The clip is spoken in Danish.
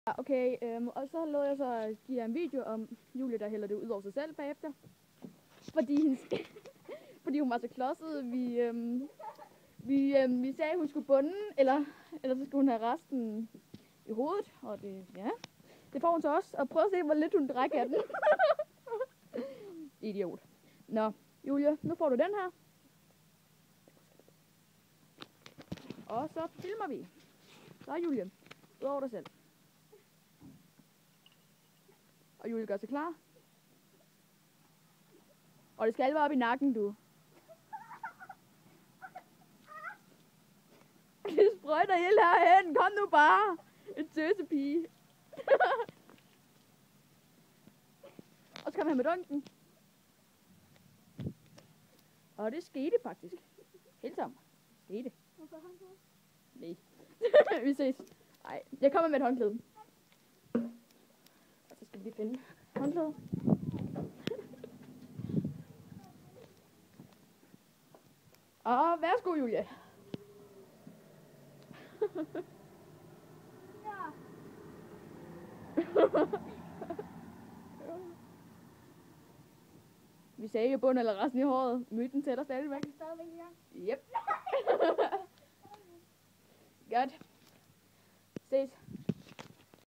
Okay, og så lod jeg så give jer en video om Julie, der hælder det ud over sig selv bagefter. Fordi hun var så klodset. Vi sagde, at hun skulle bunde, eller så skulle hun have resten i hovedet. Og det får hun så også. Og prøv at se, hvor lidt hun drikker af den. Idiot. Nå, Julie, nu får du den her. Og så filmer vi. Så Julie, ud over dig selv. Og Julie gør sig klar. Og det skal være op i nakken, du. Det sprøjter ild herhen. Kom nu bare. En tøsepige. Og så kom han med dunken. Og det skete faktisk. Helt sammen. Skete. Hvorfor håndklæde? Nej. Vi ses. Nej, jeg kommer med et håndklæde. Og så skal vi finde håndklæde. Og værsgo, Julie. Ja. Vi sagde jo bund eller resten i håret. Myten tæller stadigvæk. Er den stadigvæk i gang? Yep. Godt. Ses.